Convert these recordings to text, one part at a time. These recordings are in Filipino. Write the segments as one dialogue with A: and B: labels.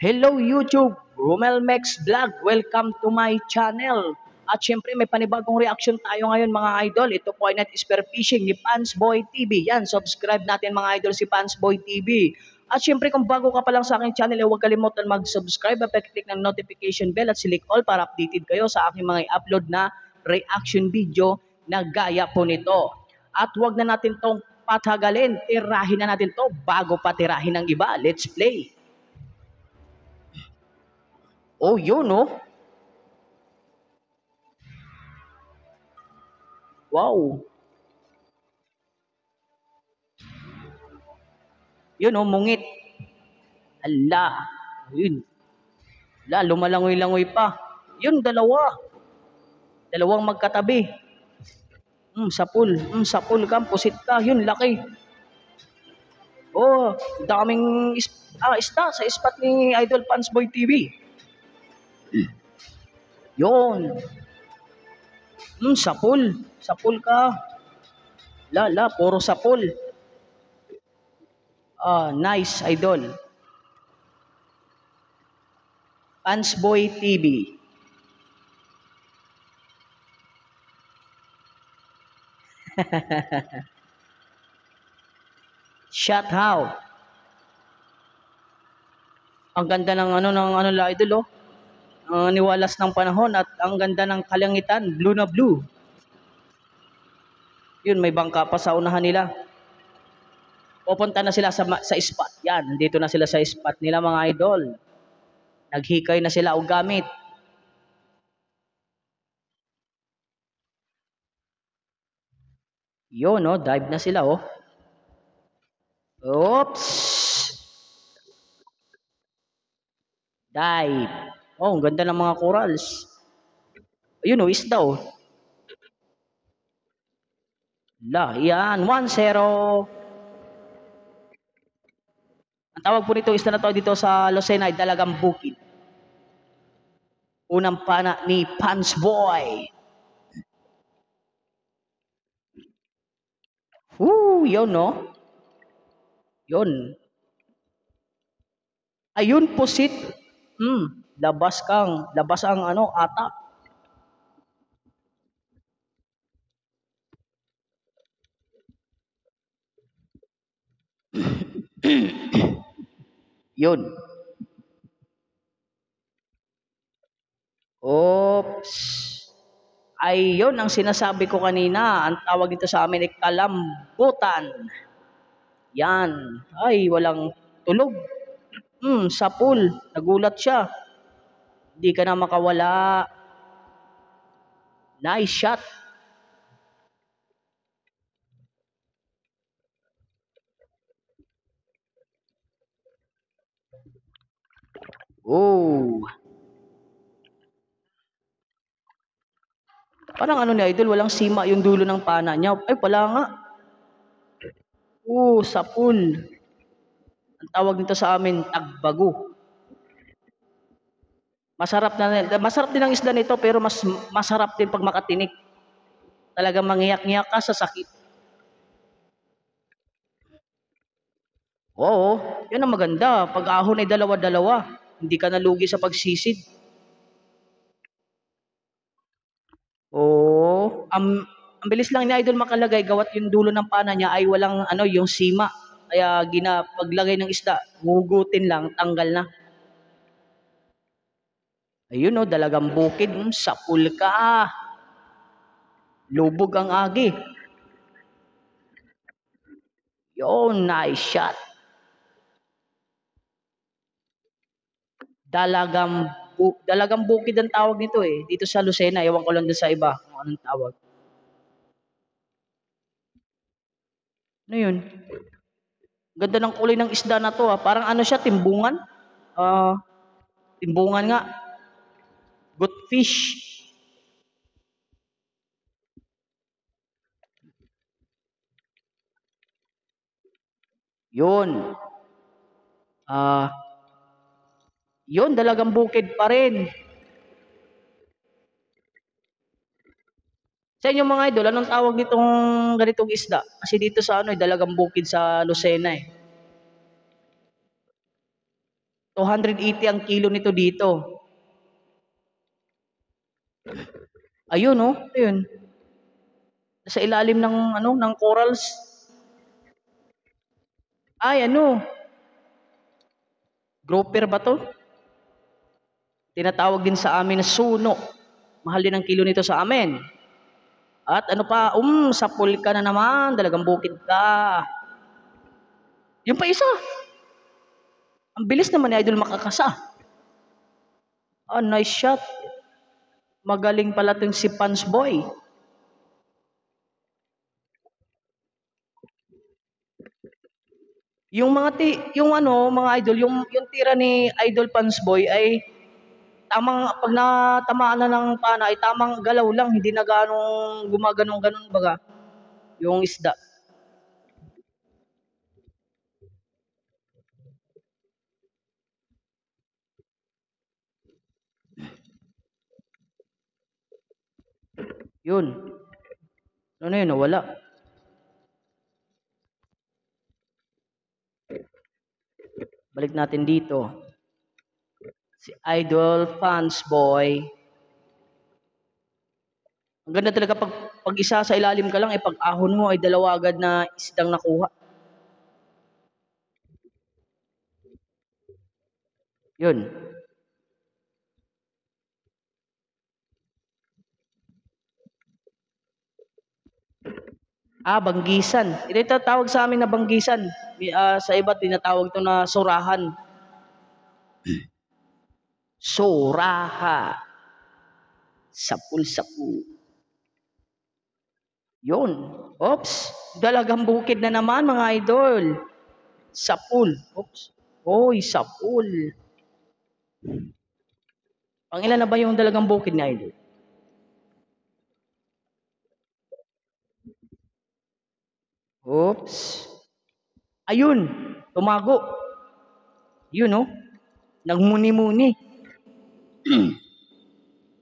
A: Hello YouTube, Romel Mex Vlog. Welcome to my channel. At syempre may panibagong reaction tayo ngayon mga idol. Ito po ay Net Spear Fishing ni Pansboy TV. Yan, subscribe natin mga idol si Pansboy TV. At syempre kung bago ka pa lang sa aking channel, huwag kalimutan mag-subscribe at click ng notification bell at select all para updated kayo sa aking mga upload na reaction video na gaya po nito. At huwag na natin tong patagalin, tirahin na natin to bago pa tirahin ng iba. Let's play! Oh, yun, oh. Wow. Yun, oh, mungit. Ala. Yun. Ala, lumalangoy-langoy pa. Yun, dalawa. Dalawang magkatabi. Sapul ka, pusit ka. Yun, laki. Oh, daming isda sa spot ni Idol Pansboy TV. Yun. Sapul. Sapul ka. La, puro sapul. Nice, Idol. Pansboy TV. Shout out. Ang ganda ng la idol, oh. Niwalas ng panahon at ang ganda ng kalangitan, blue na blue. Yun, may bangka pa sa unahan nila. Pupunta na sila sa spot. Yan, dito na sila sa spot nila mga idol. Naghikay na sila o gamit. Yun, oh, dive na sila, oh. Oops! Dive. Oh, ang ganda ng mga corals. Ayun, oh, isda, oh. Yan, 1-0. Ang tawag po nito, isda na to dito sa Lucena ay Dalagang Bukid. Unang pana ni Pansboy. Yun, no? Yun. Ayun, pusit. Labas ang atap. Yun. Oops. Ay, yun ang sinasabi ko kanina. Ang tawag dito sa amin ay kalambutan. Yan. Ay, walang tulog. Sapul. Nagulat siya. Hindi ka na makawala. Nice shot. Oh. Parang ni Idol, walang sima yung dulo ng pana niya. Ay, pala nga. Sapul. Ang tawag nito sa amin, tagbago. Masarap din ang isda nito pero mas masarap din pag makatinik. Talagang mangiyak-ngiyak ka sa sakit. Oo, yan ang maganda. Pag ahon ay dalawa-dalawa, hindi ka nalugi sa pagsisid. Oo, ang bilis lang ni Idol makalagay gawat yung dulo ng pana niya ay walang yung sima. Kaya paglagay ng isda, hugutin lang, tanggal na. Ayun, Dalagang Bukid, sapul ka. Lubog ang agi. Yun, nice shot. Dalagang Bukid ang tawag nito eh. Dito sa Lucena, ewan ko lang din sa iba kung anong tawag. Ano yun? Ganda ng kulay ng isda na to. Parang siya, timbungan. Timbungan nga. Good fish. Yun. Yun, Dalagang Bukid pa rin. Sa inyo mga idol, anong tawag nitong ganitong isda? Kasi dito sa Dalagang Bukid sa Lucena eh. 280 ang kilo nito dito. Ayun, oh. Ayun. Sa ilalim ng ano, ng corals. Ay, ano? Grouper ba to? Tinatawag din sa amin na suno. Mahal din ang kilo nito sa amin. At ano pa, sapul ka na naman, dalagang bukid ka. Yung pa isa, ang bilis naman ni Idol makakasa. Ah, nice shot. Magaling pala tong si Pans Boy. Yung yung ano, mga idol, yung tira ni Idol Pans Boy ay tamang pag natamaan na ng pana ay tamang galaw lang, hindi na ganong gumaganong-ganon baga yung isda. Yun. Ano na yun, nawala. Balik natin dito. Si Idol Fans Boy. Ang ganda talaga pag isa sa ilalim ka lang, pag ahon mo ay dalawa agad na isdang nakuha. Yun. Ah, banggisan. Ito tawag sa amin na banggisan. Sa iba tinatawag ito na surahan. Suraha. Sapul-sapul. Yun. Oops. Dalagang bukid na naman mga idol. Sapul. Oops. Hoy, sapul. Pang ilan na ba yung dalagang bukid na idol? Oops. Ayun. Tumago. Yun oh. Nagmuni-muni.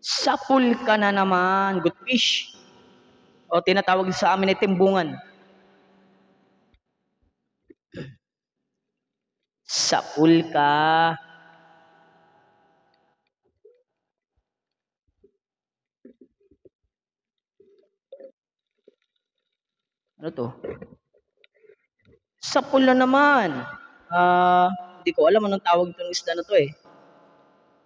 A: Sapul ka na naman. Good fish. O tinatawag sa amin ay timbungan. Sapul ka. Ano to? Sapul na naman. Hindi ko alam anong tawag itong isda na to eh.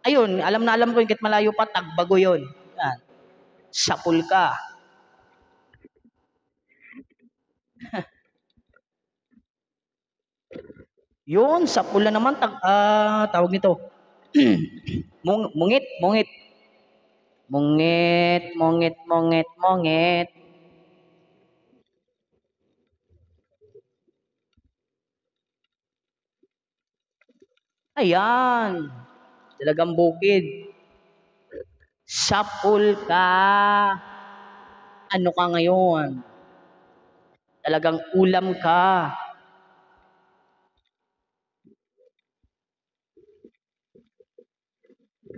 A: Ayun, alam na alam ko yung kahit malayo pa, tagbago yun. Yan. Sapul ka. Yun, sapul na naman, tawag nito. Mungit, mungit. Mungit, mungit, mungit, mungit. Ayan. Talagang bukid. Sapul ka. Ano ka ngayon? Talagang ulam ka.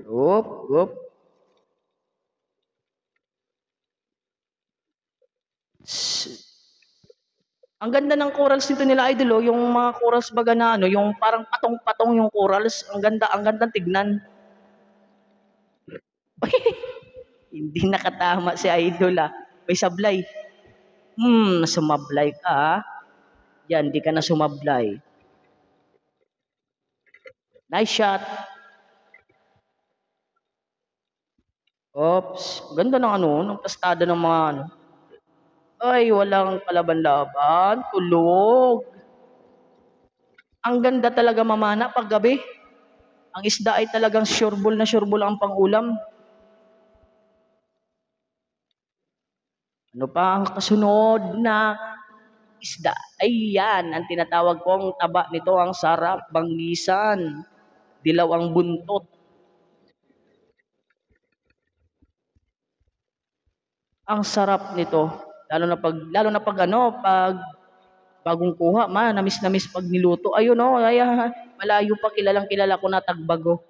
A: Oop, oop. Ang ganda ng corals nito nila idol oh, yung mga corals baga na ano, yung parang patong-patong yung corals. Ang ganda tignan. Hindi nakatama si idol ah. May sablay. Sumablay ka ah. Yan, di ka na sumablay. Nice shot. Oops, ganda ng ano, ng pastada ng mga ano. Ay, walang kalaban-laban, tulog. Ang ganda talaga mamana pag gabi. Ang isda ay talagang sureball na sureball ang pangulam. Ano pa ang kasunod na isda? Ayan, ang tinatawag kong taba nito, ang sarap, banggisan, dilaw ang buntot. Ang sarap nito, lalo na pag ano, pag bagong kuha, namis-namis pag niluto. Ayun oh, ay, malayo pa kilalang kilala ko na tagbago.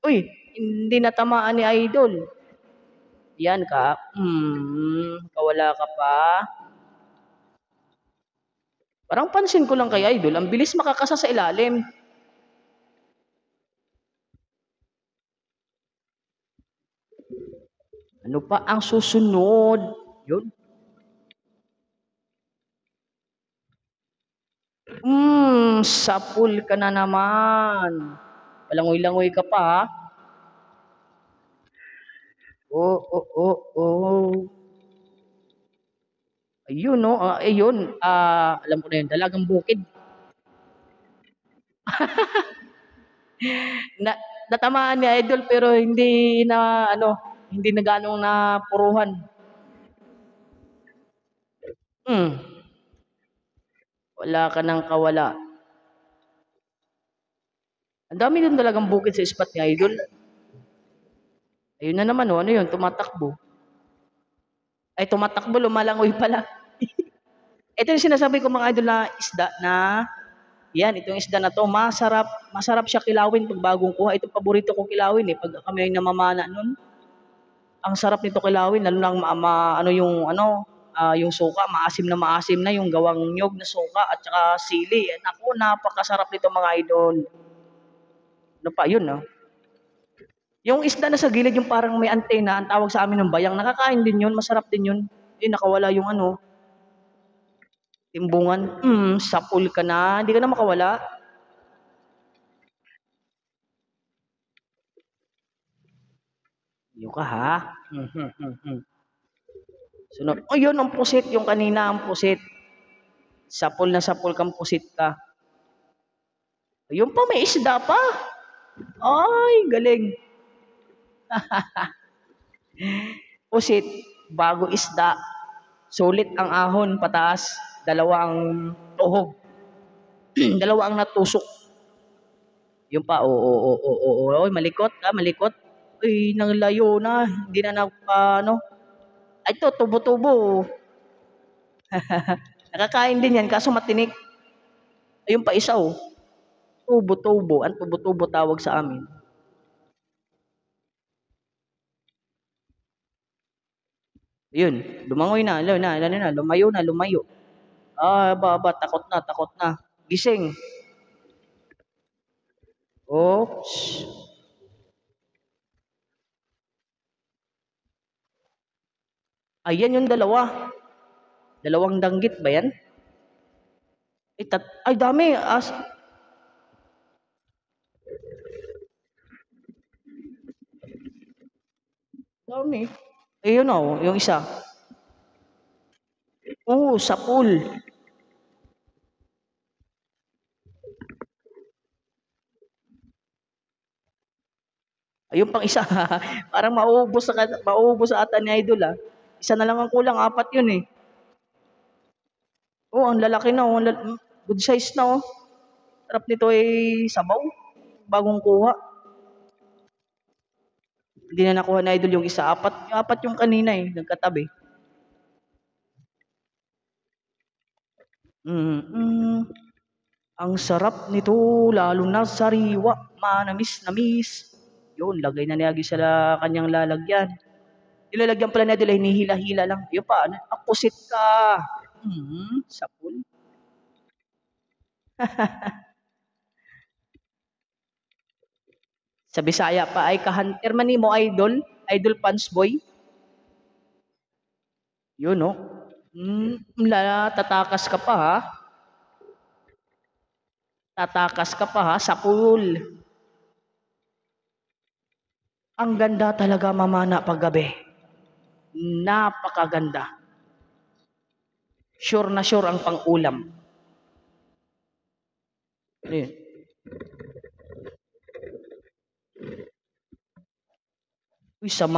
A: Uy, hindi natamaan ni Idol. Yan ka. Kawala ka pa. Parang pansin ko lang kay Idol, ang bilis makakasa sa ilalim. Ano pa ang susunod? Yun. Sapul ka na naman. Palangoy-langoy ka pa, ha? Oo, oo, oo. Ayun, no? Ayun. Alam ko na yun. Dalagang bukid. Na, natamaan ni Idol pero hindi na, hindi na ganong napuruhan. Hmm. Wala ka nang kawala. Ang dami din talagang bukid sa spot ni Idol. Ayun na naman, oh. Ano yun? Tumatakbo. Ay, tumatakbo. Lumalangoy pala. Ito yung sinasabi ko mga idol na isda na yan, itong isda na to, masarap siya kilawin pag bagong kuha. Ito paborito ko kilawin eh, pag kami ay namamana nun. Ang sarap nito kilawin, lalo lang ano yung yung suka, maasim na yung gawang nyog na suka at saka sili. Naku, napakasarap nito mga idol. Ano pa yun, no? Yung isda na sa gilid, yung parang may antena, ang tawag sa amin ng bayang, nakakain din yun, masarap din yun. Eh, nakawala yung timbungan. Sapul ka na, hindi ka na makawala. Yung ka ha? Sunod. Oh, yun ang pusit, yung kanina ang pusit. Sapul na sapul kang pusit ka. Yung pa may isda pa. Ay, galing. Pusit, bago isda. Sulit ang ahon pataas. Dalawa ang tuhog. Dalawa ang natusok. Yung pa, oo, malikot ka, malikot. Ay, nang layo na. Hindi na ano. Ay, ito, tubo-tubo. Nakakain din yan, kaso matinik. Ayun pa isa, oh. Tubo-tubo. Ang tubo-tubo tawag sa amin. Yun, lumangoy na, lumayo. Takot na, takot na. Gising. Oops. Ayan yung dalawa. Dalawang danggit ba yan? Ay, dami. Dami. Ayun oh, yung isa. Oo, sa pool. Ayun pang isa. Parang mauubos sa ata ni Idol ah. Isa na lang ang kulang, apat yun eh. Oh, ang lalaki na oh. Good size na oh. Sarap nito ay sabaw. Bagong kuha. Hindi na nakuha na Idol yung isa. Apat yung kanina eh. Nagkatabi. Ang sarap nito, lalo na sariwa. Manamis-namis. Yun, lagay na niya sa kanyang lalagyan. Nilalagyan pala na nila, hinihila-hila lang. Yun pa, apusit ka. Sapul. Sa Bisaya pa ay kahunter man mo idol. Idol Pants Boy. Yun, no? Tatakas ka pa, ha? Tatakas ka pa, ha? Sa pool. Ang ganda talaga mamana paggabi. Napakaganda. Sure na sure ang pang-ulam. Ayun. Uy, sama.